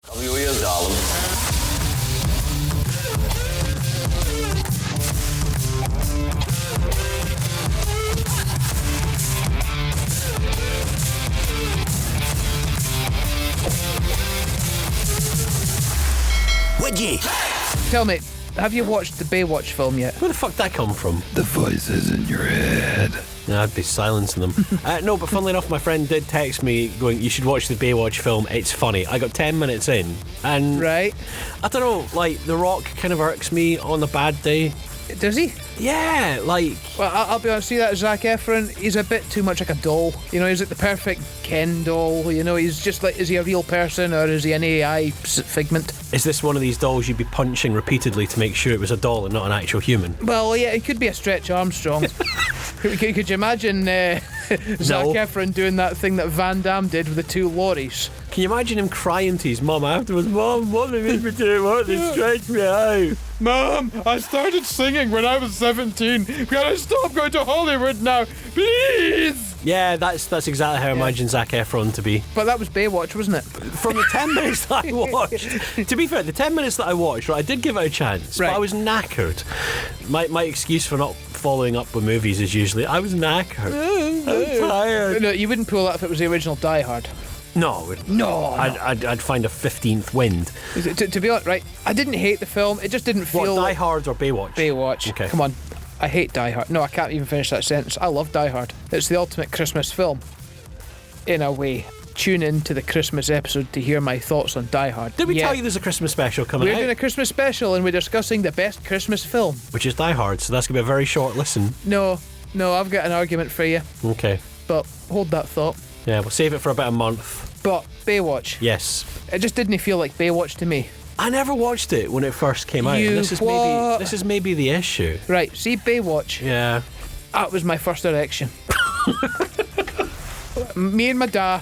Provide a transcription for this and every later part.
Cover your ears, darling. Wid Yi. Tell me, have you watched the Baywatch film yet? Where the fuck did that come from? The voices in your head. Yeah, I'd be silencing them. No, but funnily enough, my friend did text me going, you should watch the Baywatch film, it's funny. I got 10 minutes in, and Right. I don't know, like, The Rock kind of irks me on a bad day. Does he? Yeah, like... Well, I'll be honest, see that Zac Efron, he's a bit too much like a doll. You know, he's like the perfect Ken doll. You know, he's just like, is he a real person or is he an AI figment? Is this one of these dolls you'd be punching repeatedly to make sure it was a doll and not an actual human? Well, yeah, it could be a Stretch Armstrong. Could you imagine Zac Efron doing that thing that Van Damme did with the two lorries? Can you imagine him crying to his mum afterwards? Mum, what did they make me do? What did they stretch me out? Mom, I started singing when I was 17. Can I stop going to Hollywood now? Please! Yeah, that's exactly how I imagine Zac Efron to be. But that was Baywatch, wasn't it? From the 10 minutes that I watched, to be fair, the 10 minutes that I watched, right, I did give it a chance, Right. but I was knackered. My excuse for not following up with movies is usually, I was knackered. I'm tired. No, you wouldn't pull that if it was the original Die Hard. No, I wouldn't. No. I'd find a 15th wind. To be honest, right, I didn't hate the film. It just didn't feel What, Die like Hard or Baywatch? Baywatch. Okay. Come on. I hate Die Hard. No, I can't even finish that sentence. I love Die Hard. It's the ultimate Christmas film. In a way. Tune in to the Christmas episode to hear my thoughts on Die Hard. Did we tell you there's a Christmas special coming We're out? doing a Christmas special and we're discussing the best Christmas film. Which is Die Hard, so that's going to be a very short listen. No, I've got an argument for you. Okay. But hold that thought. Yeah, we'll save it for about a month. But Baywatch. Yes. It just didn't feel like Baywatch to me. I never watched it when it first came out. You This is maybe the issue. Right, see Baywatch. Yeah. That was my first erection. Me and my dad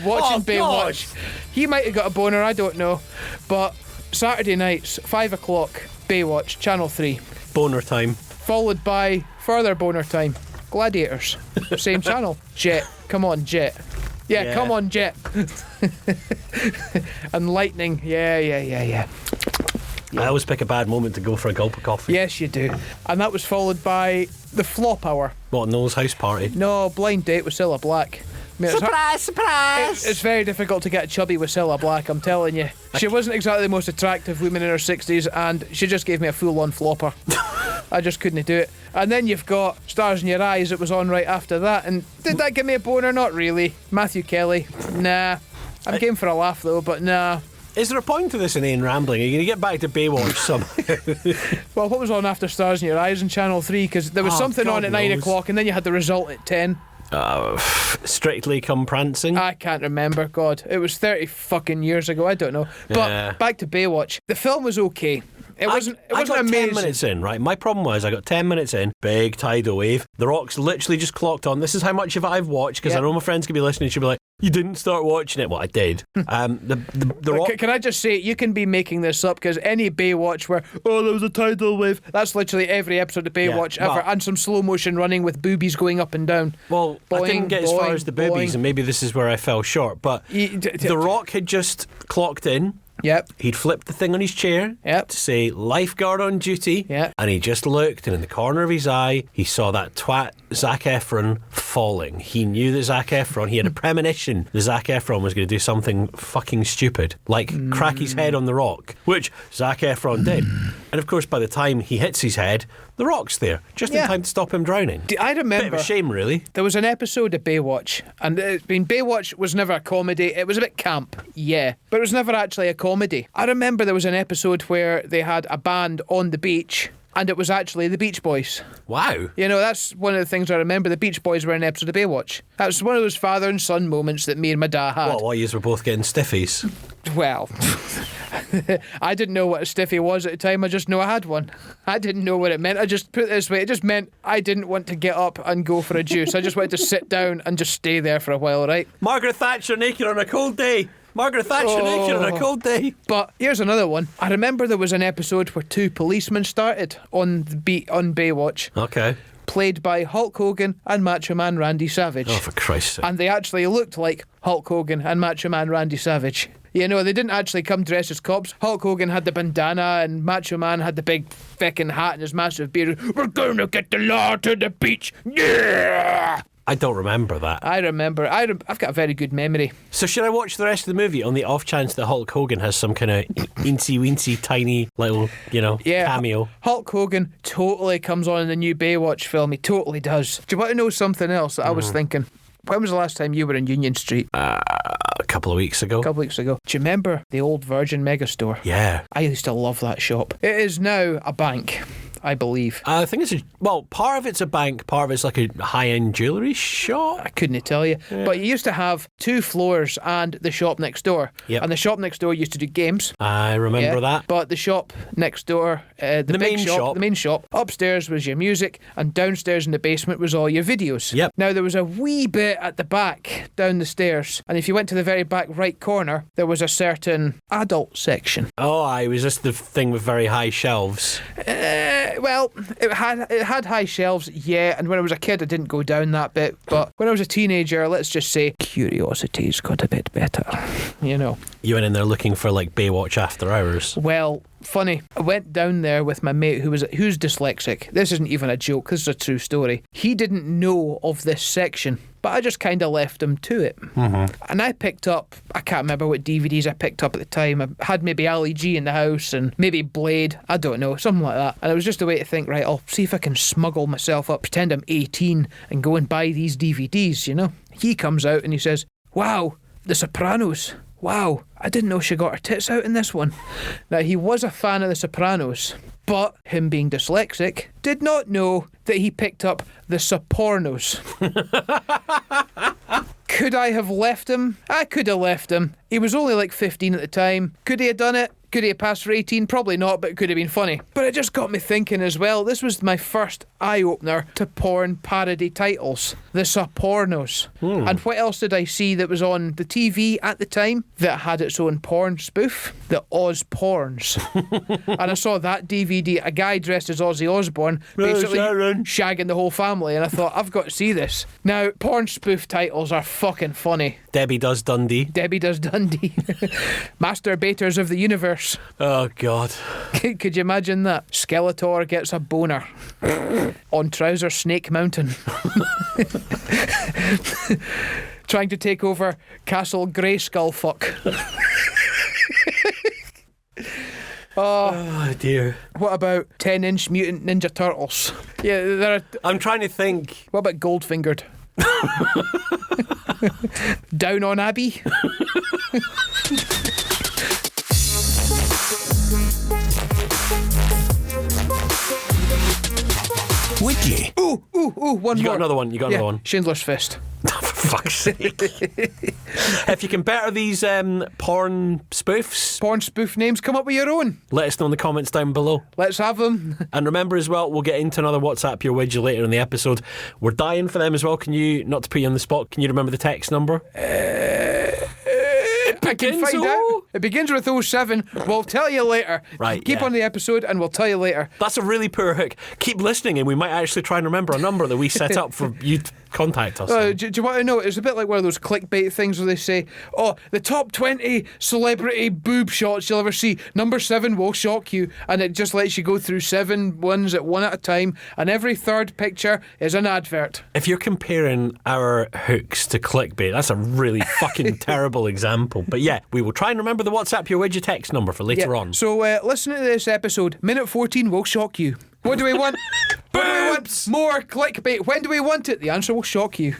watching Baywatch. God. He might have got a boner, I don't know. But Saturday nights, 5 o'clock, Baywatch, Channel 3. Boner time. Followed by further boner time, Gladiators. Same channel. Jet. Come on, Jet. Yeah, come on, Jet. And Lightning. Yeah. I always pick a bad moment to go for a gulp of coffee. Yes, you do. And that was followed by the Flop Hour. What, Noel's house party? No, Blind Date with Cilla Black. I mean, Surprise! It's very difficult to get chubby with Cilla Black, I'm telling you. She wasn't exactly the most attractive woman in her 60s, and she just gave me a full-on flopper. I just couldn't do it. And then you've got Stars in Your Eyes, it was on right after that, and did that give me a boner? Not really. Matthew Kelly, nah. I'm game for a laugh, though, but nah. Is there a point to this inane rambling? Are you going to get back to Baywatch somehow? Well, what was on after Stars in Your Eyes on Channel 3? Because there was something God on at 9 knows. o'clock, and then you had the result at 10. Strictly Come Prancing? I can't remember, God. It was 30 fucking years ago, I don't know. But Yeah. back to Baywatch. The film was okay. It wasn't I got amazing. 10 minutes in, right? My problem was I got 10 minutes in, big tidal wave. The Rock's literally just clocked on. This is how much of it I've watched, because Yep. I know my friends could be listening. She'll be like, you didn't start watching it. Well, I did. The Rock... Can I just say, you can be making this up, because any Baywatch where, oh, there was a tidal wave, that's literally every episode of Baywatch Yeah, ever, well- and some slow motion running with boobies going up and down. Well, I Boing, didn't get as far boing, as the boobies, boing. and maybe this is where I fell short. But The Rock had just clocked in. Yep. He'd flipped the thing on his chair Yep. to say lifeguard on duty. Yep. And he just looked, and in the corner of his eye, he saw that twat Zac Efron falling. He knew that Zac Efron, he had a premonition that Zac Efron was going to do something fucking stupid, like crack his head on the rock, which Zac Efron did. And of course, by the time he hits his head, the Rock's there, just in Yeah. time to stop him drowning. I Bit of remember a shame, really. there was an episode of Baywatch, and Baywatch was never a comedy. It was a bit camp, yeah, but it was never actually a comedy. I remember there was an episode where they had a band on the beach, and it was actually the Beach Boys. Wow. You know, that's one of the things I remember. The Beach Boys were in an episode of Baywatch. That was one of those father and son moments that me and my dad had. What, while you were both getting stiffies? Well, I didn't know what a stiffy was at the time. I just know I had one. I didn't know what it meant. I just put it this way. It just meant I didn't want to get up and go for a juice. I just wanted to sit down and just stay there for a while, right? Margaret Thatcher naked on a cold day. Margaret Thatcher naked on a cold day. But here's another one. I remember there was an episode where two policemen started on the beat on Baywatch, Okay. played by Hulk Hogan and Macho Man Randy Savage. Oh, for Christ's sake. And they actually looked like Hulk Hogan and Macho Man Randy Savage. You know, they didn't actually come dressed as cops. Hulk Hogan had the bandana and Macho Man had the big feckin' hat and his massive beard. We're gonna get the law to the beach. Yeah! I don't remember that. I remember. I've got a very good memory. So should I watch the rest of the movie on the off chance that Hulk Hogan has some kind of eensy-weensy tiny little, cameo? Hulk Hogan totally comes on in the new Baywatch film. He totally does. Do you want to know something else that I was thinking? When was the last time you were in Union Street? A couple of weeks ago. A couple of weeks ago. Do you remember the old Virgin Megastore? Yeah. I used to love that shop. It is now a bank, I believe. I think part of it's a bank, part of it's like a high-end jewellery shop. I couldn't tell you. Yeah. But you used to have 2 floors and the shop next door. Yep. And the shop next door used to do games. I remember that. But the shop next door, the main shop, upstairs was your music, and downstairs in the basement was all your videos. Yep. Now, there was a wee bit at the back down the stairs, and if you went to the very back right corner, there was a certain adult section. Oh, it was just the thing with very high shelves. Well, it had high shelves, yeah, and when I was a kid I didn't go down that bit, but when I was a teenager, let's just say, curiosities got a bit better, you know. You went in there looking for like Baywatch After Hours. Well, funny, I went down there with my mate who's dyslexic. This isn't even a joke, this is a true story. He didn't know of this section, but I just kind of left him to it. And I picked up, I can't remember what DVDs I picked up at the time. I had maybe Ali G in the house and maybe Blade, I don't know, something like that. And it was just a way to think, right, I'll see if I can smuggle myself up, pretend I'm 18 and go and buy these DVDs, you know. He comes out and he says, wow, The Sopranos. Wow, I didn't know she got her tits out in this one. Now, he was a fan of The Sopranos, but him being dyslexic did not know that he picked up The Sopornos. Could I have left him? I could have left him. He was only like 15 at the time. Could he have done it? Could he have passed for 18? Probably not, but it could have been funny. But it just got me thinking as well. This was my first eye-opener to porn parody titles. The Sopornos. And what else did I see that was on the TV at the time that had its own porn spoof? The Oz Porns. And I saw that DVD, a guy dressed as Ozzy Osbourne, basically shagging the whole family, and I thought, I've got to see this. Now, porn spoof titles are fucking funny. Debbie Does Dundee. Debbie Does Dundee. Masturbators of the Universe. Oh, God. Could you imagine that? Skeletor gets a boner on Trouser Snake Mountain. Trying to take over Castle Greyskull fuck. Oh, dear. What about 10-inch Mutant Ninja Turtles? Yeah, I'm trying to think. What about Goldfingered? Down on Abbey? Wid Yi. Ooh, one more. You got another one. Another one. Schindler's Fist. For fuck's sake. If you can better these porn spoof names, come up with your own. let us know in the comments down below. Let's have them. And remember as well, we'll get into another WhatsApp Your Widget later in the episode. We're dying for them as well. Can you, not to put you on the spot, can you remember the text number? I can find out. It begins with 07. We'll tell you later. Right, Keep on the episode and we'll tell you later. That's a really poor hook. Keep listening and we might actually try and remember a number that we set up for you to contact us. Do you want to know? It's a bit like one of those clickbait things where they say, oh, the top 20 celebrity boob shots you'll ever see. Number 7 will shock you. And it just lets you go through 7 ones at one at a time. And every third picture is an advert. If you're comparing our hooks to clickbait, that's a really fucking terrible example. But yeah, we will try and remember the WhatsApp Your Widget text number for later on. So listen to this episode. Minute 14 will shock you. What do we want? What do we want? More clickbait. When do we want it? The answer will shock you.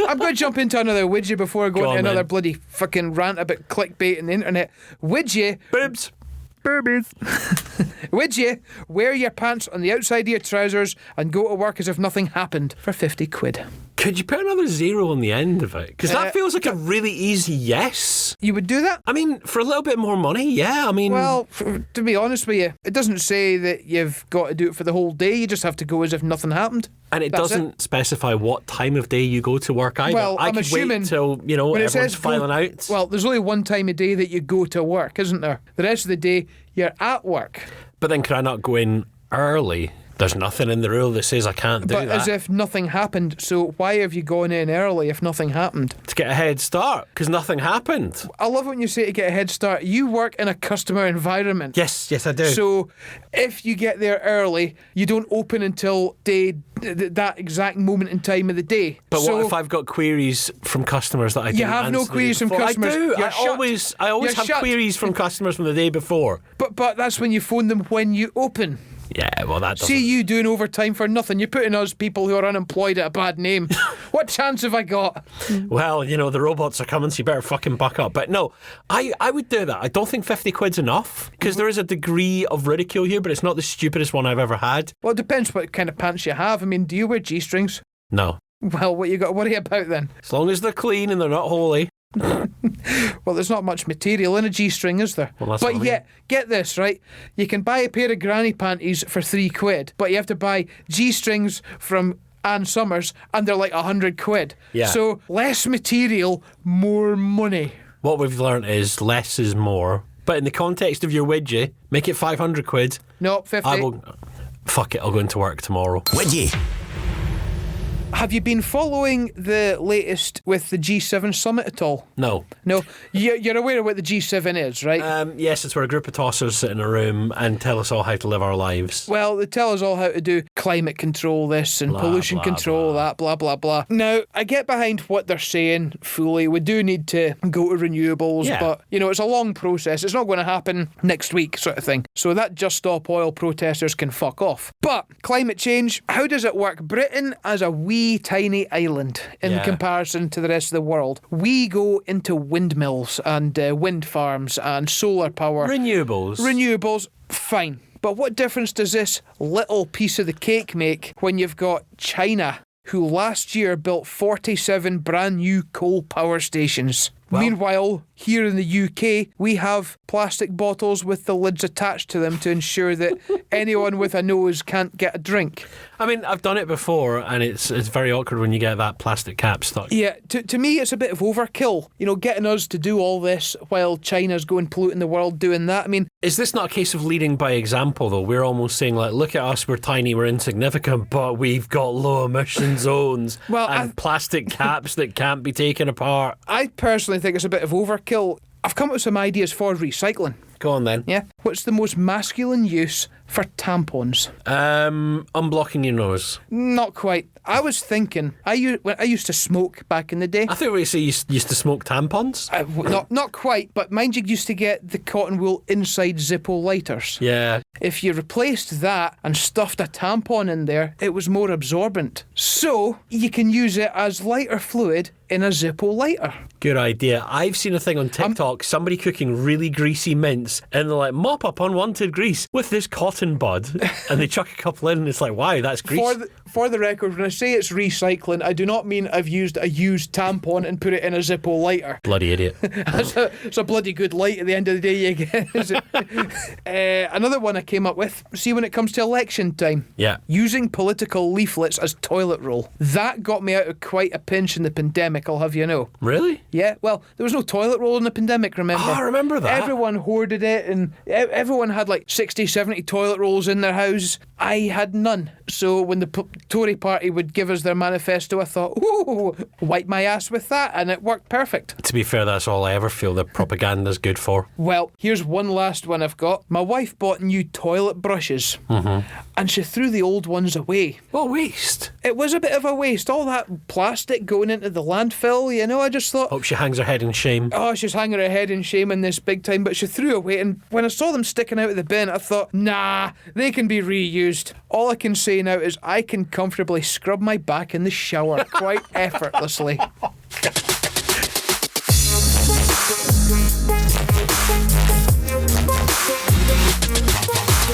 I'm going to jump into another widget before I go into another bloody fucking rant about clickbait and the internet. Widget. Boobs. Boobies. Would you wear your pants on the outside of your trousers and go to work as if nothing happened for 50 quid? Could you put another zero on the end of it? Because that feels like a really easy yes. You would do that? I mean, for a little bit more money, yeah. I mean... Well, to be honest with you, it doesn't say that you've got to do it for the whole day. You just have to go as if nothing happened. And it doesn't specify what time of day you go to work either. Well, I I'm could assuming wait till, everyone's filing out. Well, there's only one time of day that you go to work, isn't there? The rest of the day, you're at work. But then could I not go in early There's nothing in the rule that says I can't do But that. as if nothing happened. So why have you gone in early if nothing happened? To get a head start, because nothing happened. I love when you say to get a head start. You work in a customer environment. Yes, I do. So if you get there early, you don't open until that exact moment in time of the day. But so what if I've got queries from customers that I didn't have no answer the queries day from before? customers. I do. You're I shut. always You're have shut. queries from customers from the day before. But that's when you phone them when you open. Yeah, well, that doesn't... See you doing overtime for nothing. You're putting us people who are unemployed at a bad name. What chance have I got? Well, the robots are coming, so you better fucking buck up. But no, I would do that. I don't think 50 quid's enough, because there is a degree of ridicule here, but it's not the stupidest one I've ever had. Well, it depends what kind of pants you have. I mean, do you wear G-strings? No. Well, what you got to worry about then? As long as they're clean and they're not holy. Well, there's not much material in a G-string, is there? Well, that's but what I mean. yet, get this, right? You can buy a pair of granny panties for £3, but you have to buy G-strings from Ann Summers, and they're like 100 quid. Yeah. So, less material, more money. What we've learnt is less is more. But in the context of your Wid Yi, make it 500 quid. No, 50. I will... Fuck it, I'll go into work tomorrow. Wid Yi. Have you been following the latest with the G7 summit at all? No. No, you're aware of what the G7 is, right? Yes, it's where a group of tossers sit in a room and tell us all how to live our lives. Well, they tell us all how to do climate control this and Blah, pollution blah, control blah. that, blah, blah, blah. Now, I get behind what they're saying fully. We do need to go to renewables, Yeah. but, it's a long process. It's not going to happen next week, sort of thing. So that Just Stop Oil protesters can fuck off. But climate change, how does it work? Britain, as a wee tiny island in Yeah. comparison to the rest of the world, we go into windmills and wind farms and solar power. Renewables, fine. But what difference does this little piece of the cake make when you've got China, who last year built 47 brand new coal power stations? Well- Meanwhile, here in the UK, we have plastic bottles with the lids attached to them to ensure that anyone with a nose can't get a drink. I mean, I've done it before, and it's very awkward when you get that plastic cap stuck. Yeah, to me, it's a bit of overkill. Getting us to do all this while China's going polluting the world doing that. I mean, Is this not a case of leading by example, though? We're almost saying, like, look at us, we're tiny, we're insignificant, but we've got low emission zones and plastic caps that can't be taken apart. I personally think it's a bit of overkill. I've come up with some ideas for recycling. Go on, then. Yeah. What's the most masculine use for tampons? Unblocking your nose. Not quite. I was thinking, I used to smoke back in the day. I thought we say you used to smoke tampons. Not quite, but mind you used to get the cotton wool inside Zippo lighters. Yeah. If you replaced that and stuffed a tampon in there, it was more absorbent. So you can use it as lighter fluid in a Zippo lighter. Good idea. I've seen a thing on TikTok, somebody cooking really greasy mince, and they're like, mop up unwanted grease with this cotton bud, and they chuck a couple in, and it's like, wow, that's grease. For the record, when I say it's recycling, I do not mean I've used a used tampon and put it in a Zippo lighter. Bloody idiot. It's a bloody good light at the end of the day you get. Is it? Another one I came up with, see when it comes to election time. Yeah. Using political leaflets as toilet roll. That got me out of quite a pinch in the pandemic, I'll have you know. Really? Yeah, well, there was no toilet roll in the pandemic, remember? Oh, I remember that. Everyone hoarded it and everyone had like 60, 70 toilet rolls in their house. I had none. So when the Tory party would give us their manifesto, I thought, ooh, wipe my ass with that, and it worked perfect. To be fair, that's all I ever feel that propaganda's good for. Well, here's one last one I've got. My wife bought new toilet brushes, and she threw the old ones away. What waste. It was a bit of a waste. All that plastic going into the landfill, I just thought, Hope she hangs her head in shame. oh, she's hanging her head in shame in this big time, but she threw away, and when I saw them sticking out of the bin, I thought, nah, they can be reused. All I can say now is I can comfortably scrub my back in the shower quite effortlessly.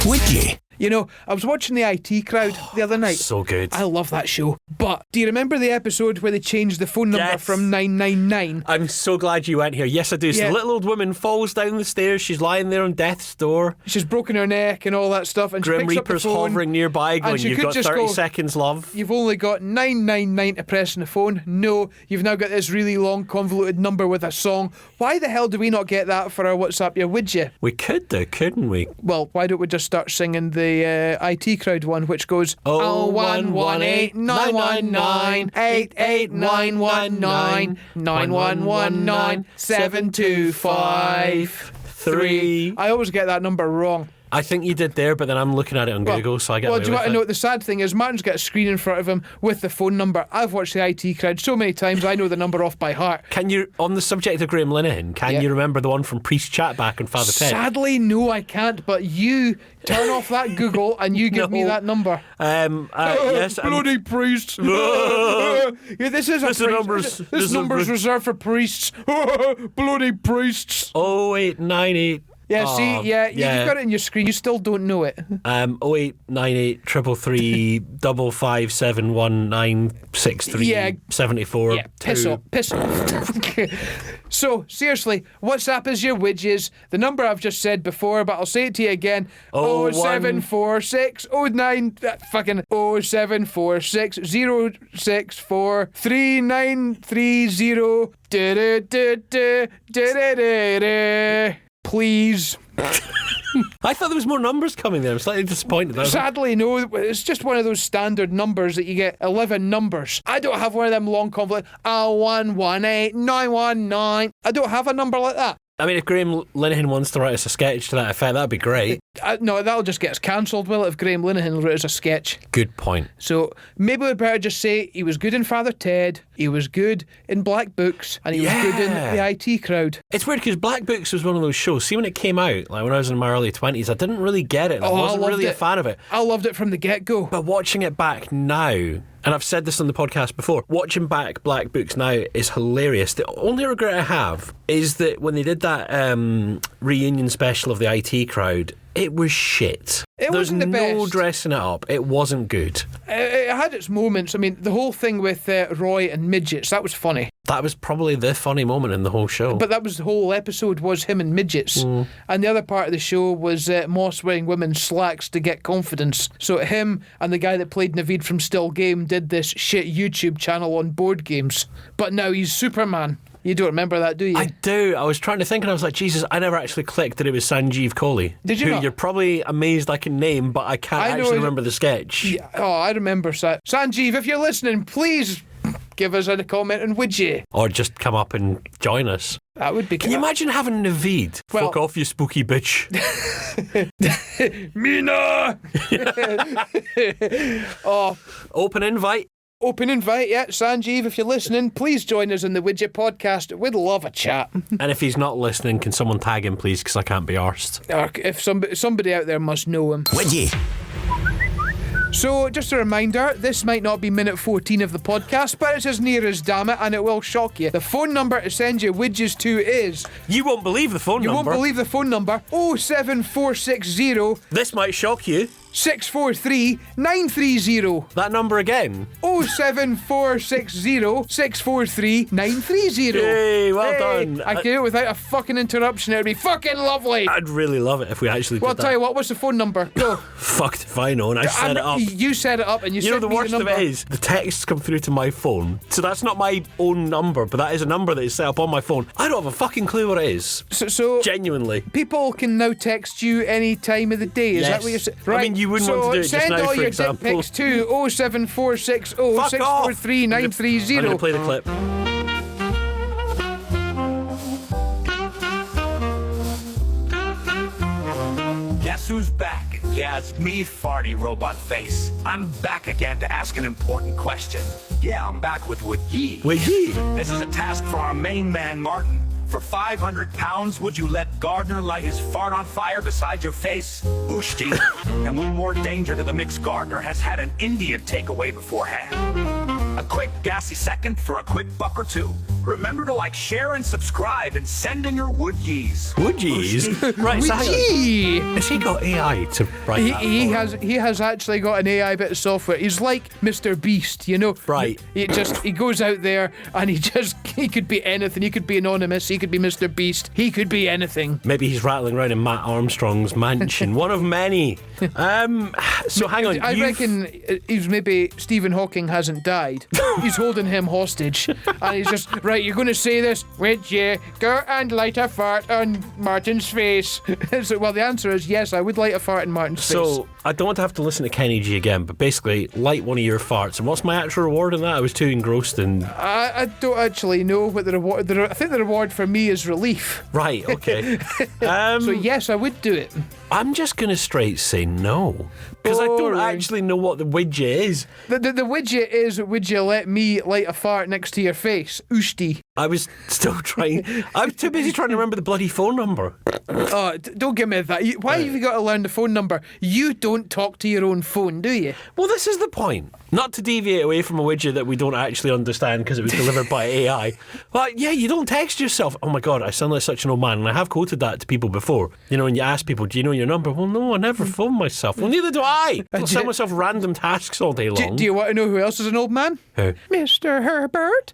Wid Yi. I was watching the IT Crowd the other night. So good. I love that show. But do you remember the episode where they changed the phone number Yes. from 999? I'm so glad you went here. Yes, I do. So Yeah. the little old woman falls down the stairs. She's lying there on death's door. She's broken her neck and all that stuff, and Grim she picks Reaper's up the phone. hovering nearby going, she you've could got just 30 go, seconds, love. You've only got 999 to press on the phone. No, you've now got this really long convoluted number with a song. Why the hell do we not get that for our WhatsApp, Wid Yi? We could do, couldn't we? Well, why don't we just start singing the the IT crowd one, which goes 0118988919991197253. I always get that number wrong. I think you did there, but then I'm looking at it on Google, so I get away do you with want to know what the sad thing is? Martin's got a screen in front of him with the phone number. I've watched the IT crowd so many times, I know the number off by heart. Can you, on the subject of Graham Linehan, can you remember the one from Priest Chatback and Father Ted? Sadly, no, I can't, but you turn off that Google and you give me that number. Yes. Bloody priests. Yeah, this number's reserved for priests. Bloody priests. 0898. Yeah, see, you've got it in your screen. You still don't know it. 0898 333 5571963 74. Yeah, piss off. So, seriously, WhatsApp is your widgets. The number I've just said before, but I'll say it to you again. 0746 09 fucking 0746 064 3930. Please. I thought there was more numbers coming there. I'm slightly disappointed. Sadly, no. It's just one of those standard numbers that you get 11 numbers. I don't have one of them long convoluted 0118919. I don't have a number like that. I mean, if Graham Linehan wants to write us a sketch to that effect, that'd be great. No, that'll just get us cancelled, will it, if Graham Linehan wrote us a sketch? Good point. So maybe we'd better just say he was good in Father Ted, he was good in Black Books, and he was good in the IT crowd. It's weird because Black Books was one of those shows. See, when it came out, like when I was in my early 20s, I didn't really get it. I wasn't really a fan of it. I loved it from the get-go. But watching it back now, and I've said this on the podcast before, watching back Black Books now is hilarious. The only regret I have is that when they did that reunion special of the IT crowd, it was shit. It wasn't the best. There's no dressing it up. It wasn't good. It had its moments. I mean, the whole thing with Roy and midgets, that was funny. That was probably the funny moment in the whole show. But that was the whole episode, was him and midgets. And the other part of the show was Moss wearing women's slacks to get confidence. So him and the guy that played Navid from Still Game did this shit YouTube channel on board games. But now he's Superman. You don't remember that, do you? I do. I was trying to think and I was like, Jesus, I never actually clicked that it was Sanjeev Kohli. Did you who not? You're probably amazed I can name, but I can't actually remember the sketch. Yeah, I remember Sanjeev, if you're listening, please give us a comment on Wid Yi. Or just come up and join us. That would be cool. Can you imagine having Navid? Well, fuck off, you spooky bitch. Mina! Open invite. Open invite, yeah. Sanjeev, if you're listening, please join us in the Wid Yi podcast. We'd love a chat. And if he's not listening, can someone tag him, please? Because I can't be arsed. Or if somebody out there must know him. Wid Yi. So, just a reminder, this might not be minute 14 of the podcast, but it's as near as damn it, and it will shock you. The phone number to send your widgets to is... You won't believe the phone number. You won't believe the phone number. 07460... This might shock you. 643 930. That number again. 07460 643 930. Hey, well done. I can do it without a fucking interruption. It would be fucking lovely. I'd really love it if we actually Well, did I'll tell you what, what's the phone number? Go. Fucked if I know, and I set it up. You set it up and you know sent the me worst the of number. it is the texts come through to my phone, so that's not my own number, but that is a number that is set up on my phone. I don't have a fucking clue what it is. So Genuinely. people can now text you any time of the day. Is that what you're saying? Right. I mean, you wouldn't want to do it just send now, all for your example. dick pics to 07460 643 930. I'm going to play the clip. Guess who's back? Yeah, it's me, Farty Robot Face. I'm back again to ask an important question. Yeah, I'm back with Wid Yi. Wid Yi. This is a task for our main man, Martin. For 500 pounds, would you let Gardner light his fart on fire beside your face? Ooshti. And one more danger to the mix Gardner has had an Indian takeaway beforehand. A quick gassy second for a quick buck or two. Remember to like, share, and subscribe, and send in your Wid Yis. Wid Yis? Right, so hang on. Yi. Has he got AI to write that for? He has actually got an AI bit of software. He's like Mr. Beast, you know. Right. He goes out there and he could be anything. He could be anonymous. He could be Mr. Beast. He could be anything. Maybe he's rattling around in Matt Armstrong's mansion. One of many. So hang on. I reckon he's maybe Stephen Hawking hasn't died. He's holding him hostage, and he's just right. You're going to say this, Wid Yi, go and light a fart on Martin's face. So, well, the answer is yes. I would light a fart in Martin's face. So I don't want to have to listen to Kenny G again, but basically, light one of your farts. And what's my actual reward in that? I was too engrossed in... I don't actually know what the reward... I think the reward for me is relief. Right, okay. So yes, I would do it. I'm just going to straight say no. Because I don't Boring. actually know what the widget is. The widget is, would you let me light a fart next to your face? Ushti. I was still trying... I was too busy trying to remember the bloody phone number. Oh, don't give me that. Why have you got to learn the phone number? You don't talk to your own phone, do you? Well, this is the point. Not to deviate away from a widget that we don't actually understand because it was delivered by AI. But yeah, you don't text yourself. Oh my God, I sound like such an old man. And I have quoted that to people before. You know, when you ask people, do you know your number? Well, no, I never phone myself. Well, neither do I. I don't send myself random tasks all day long. Do you want to know who else is an old man? Who? Mr. Herbert.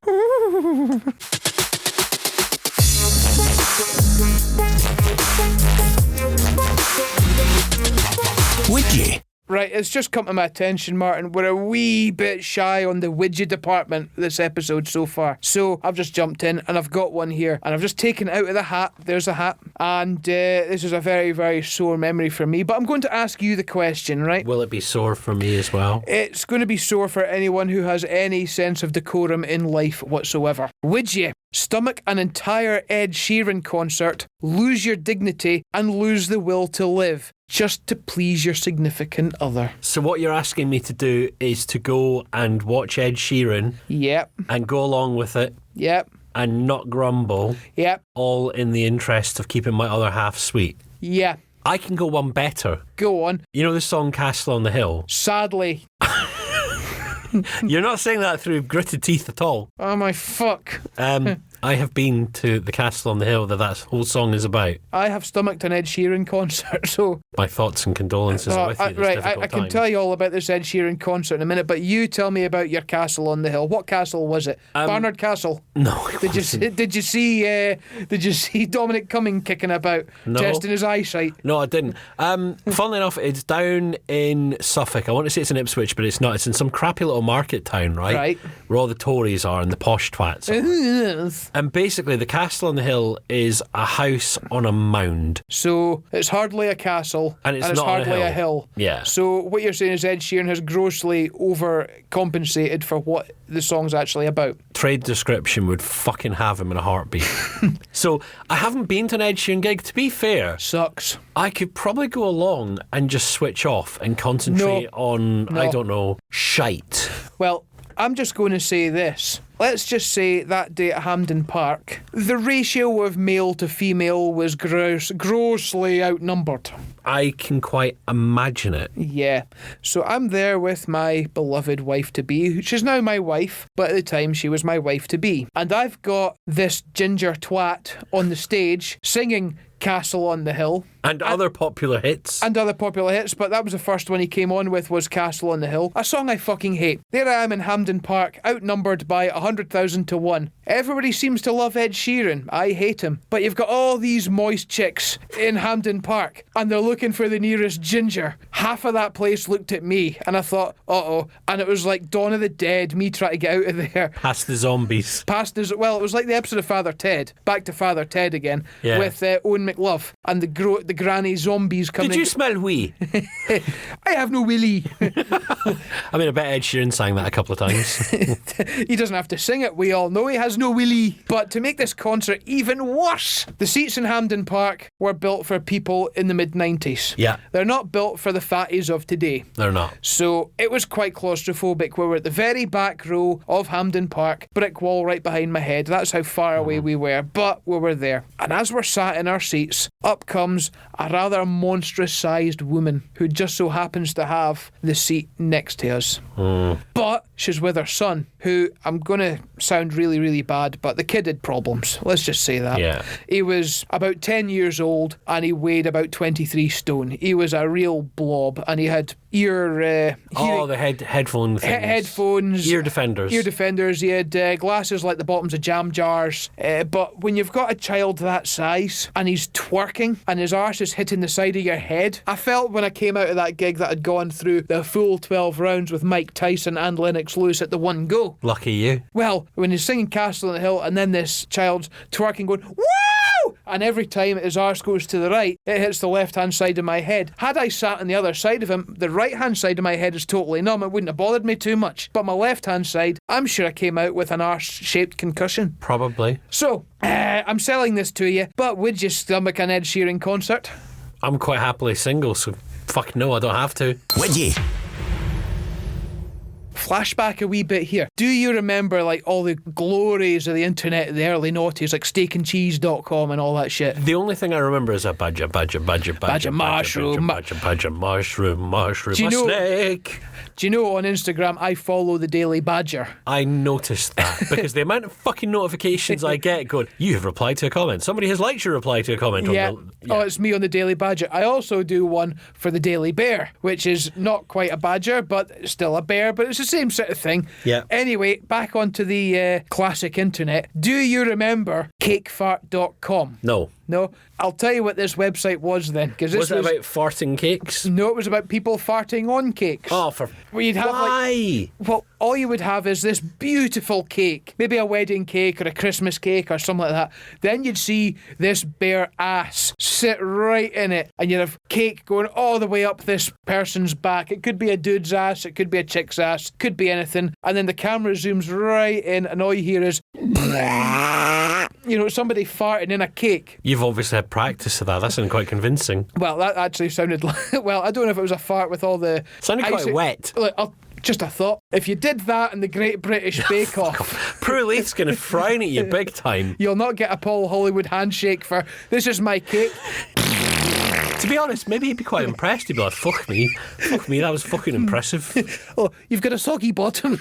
Wid Yi. Right, it's just come to my attention, Martin. We're a wee bit shy on the widget department this episode so far. So I've just jumped in and I've got one here. And I've just taken it out of the hat. There's a hat. And this is a very, very sore memory for me. But I'm going to ask you the question, right? Will it be sore for me as well? It's going to be sore for anyone who has any sense of decorum in life whatsoever. Would you stomach an entire Ed Sheeran concert, lose your dignity, and lose the will to live just to please your significant other? So what you're asking me to do is to go and watch Ed Sheeran Yep. and go along with it Yep. and not grumble, Yep. all in the interest of keeping my other half sweet. Yeah. I can go one better. Go on. You know the song Castle on the Hill? Sadly. You're not saying that through gritted teeth at all. Oh my fuck. I have been to the Castle on the Hill that whole song is about. I have stomached an Ed Sheeran concert, so... My thoughts and condolences are with you. I can tell you all about this Ed Sheeran concert in a minute, but you tell me about your Castle on the Hill. What castle was it? Barnard Castle? No. Did you see Dominic Cumming kicking about, No. testing his eyesight? No, I didn't. Funnily enough, it's down in Suffolk. I want to say it's in Ipswich, but it's not. It's in some crappy little market town, right? Right. Where all the Tories are and the posh twats are. And basically, the Castle on the Hill is a house on a mound. So it's hardly a castle, And it's not on a hardly hill. a hill. Yeah. So what you're saying is Ed Sheeran has grossly overcompensated for what the song's actually about. Trade description would fucking have him in a heartbeat. So I haven't been to an Ed Sheeran gig. To be fair, Sucks. I could probably go along and just switch off and concentrate on, I don't know, shite. Well, I'm just going to say this. Let's just say that day at Hampden Park, the ratio of male to female was grossly outnumbered. I can quite imagine it. Yeah. So I'm there with my beloved wife-to-be. She's now my wife, but at the time she was my wife-to-be. And I've got this ginger twat on the stage singing Castle on the Hill. And other popular hits. And other popular hits, but that was the first one he came on with was Castle on the Hill, a song I fucking hate. There I am in Hampden Park, outnumbered by 100,000 to 1. Everybody seems to love Ed Sheeran. I hate him. But you've got all these moist chicks in Hampden Park, and they're looking for the nearest ginger. Half of that place looked at me, and I thought, uh-oh. And it was like Dawn of the Dead, me trying to get out of there. Past the zombies. Well, it was like the episode of Father Ted. Back to Father Ted again. Yeah. With Owen McLove and the granny zombies coming. Did you smell wee? I have no willy. I mean, I bet Ed Sheeran sang that a couple of times. He doesn't have to sing it. We all know he has no willy. But to make this concert even worse, the seats in Hampden Park were built for people in the mid-90s. Yeah. They're not built for the fatties of today. They're not. So it was quite claustrophobic. We were at the very back row of Hampden Park, brick wall right behind my head. That's how far away we were, but we were there. And as we're sat in our seats, up comes a rather monstrous-sized woman who just so happens to have the seat next to us. But she's with her son, who, I'm going to sound really, really bad, but the kid had problems. Let's just say that. Yeah. He was about 10 years old and he weighed about 23 stone. He was a real blob and he had the headphone things. Headphones. Ear defenders. Ear defenders. He had glasses like the bottoms of jam jars. But when you've got a child that size and he's twerking and his arse is hitting the side of your head, I felt when I came out of that gig that I'd gone through the full 12 rounds with Mike Tyson and Lennox Lewis at the one go. Lucky you. Well, when he's singing Castle on the Hill and then this child's twerking going, woo! woo! And every time his arse goes to the right, it hits the left-hand side of my head. Had I sat on the other side of him, the right-hand side of my head is totally numb. It wouldn't have bothered me too much. But my left-hand side, I'm sure I came out with an arse-shaped concussion. Probably. So, I'm selling this to you, but would you stomach an Ed Sheeran concert? I'm quite happily single, so fuck no, I don't have to. Wid Yi. Flashback a wee bit here. Do you remember like all the glories of the internet in the early noughties, like steakandcheese.com and all that shit? The only thing I remember is a badger mushroom. mushroom, Do you a know- snake. Do you know on Instagram I follow the Daily Badger? I noticed that because the amount of fucking notifications I get going, you have replied to a comment. Somebody has liked your reply to a comment. Yeah. On the, Oh, it's me on the Daily Badger. I also do one for the Daily Bear, which is not quite a badger, but still a bear, but it's the same sort of thing. Yeah. Anyway, back onto the classic internet. Do you remember cakefart.com? No. No? I'll tell you what this website was then. Because Was it about farting cakes? No, it was about people farting on cakes. Oh, for... Where you'd have Why? well, all you would have is this beautiful cake, maybe a wedding cake or a Christmas cake or something like that. Then you'd see this bare ass sit right in it, and you'd have cake going all the way up this person's back. It could be a dude's ass, it could be a chick's ass, could be anything. And then the camera zooms right in, and all you hear is, you know, somebody farting in a cake. You've obviously had practice of that. That sounded quite convincing. Well, that actually sounded like, well, I don't know if it was a fart with all the... Sounded quite icing- wet. Look, just a thought. If you did that in the Great British Bake Off, Poor Leith's going to frown at you big time. you'll not get a Paul Hollywood handshake for, this is my cake. To be honest, maybe he'd be quite impressed. He'd be like, fuck me, that was fucking impressive. Oh, you've got a soggy bottom.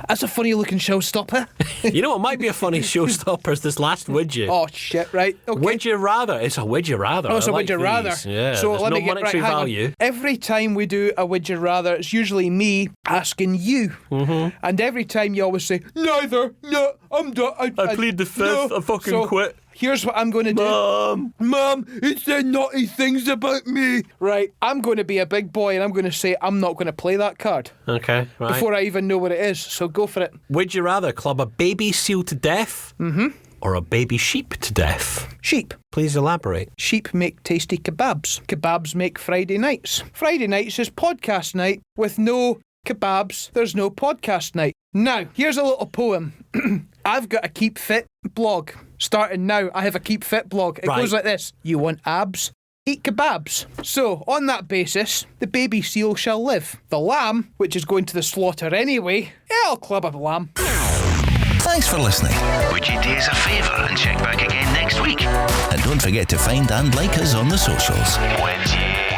That's a funny looking showstopper. You know what might be a funny showstopper is this last Wid Yi. Oh, shit, right. Okay. Would you rather? It's a would you rather. Oh, it's I a like would you these. rather. Yeah, so there's let no me get monetary hang on. value. Every time we do a would you rather, it's usually me asking you. Mm-hmm. And every time you always say, neither, no, I'm done. I plead the fifth, I fucking so quit. Here's what I'm going to do. Mum, it said naughty things about me. Right, I'm going to be a big boy and I'm going to say I'm not going to play that card Okay, right. before I even know what it is. So go for it. Would you rather club a baby seal to death or a baby sheep to death? Sheep. Please elaborate. Sheep make tasty kebabs. Kebabs make Friday nights. Friday nights is podcast night. With no kebabs, there's no podcast night. Now, here's a little poem. I've got a Keep Fit blog. Starting now, I have a Keep Fit blog. It Right. goes like this. You want abs? Eat kebabs. So, on that basis, the baby seal shall live. The lamb, which is going to the slaughter anyway, I'll club a lamb. Thanks for listening. Would you do us a favour and check back again next week? And don't forget to find and like us on the socials. Wid Yi.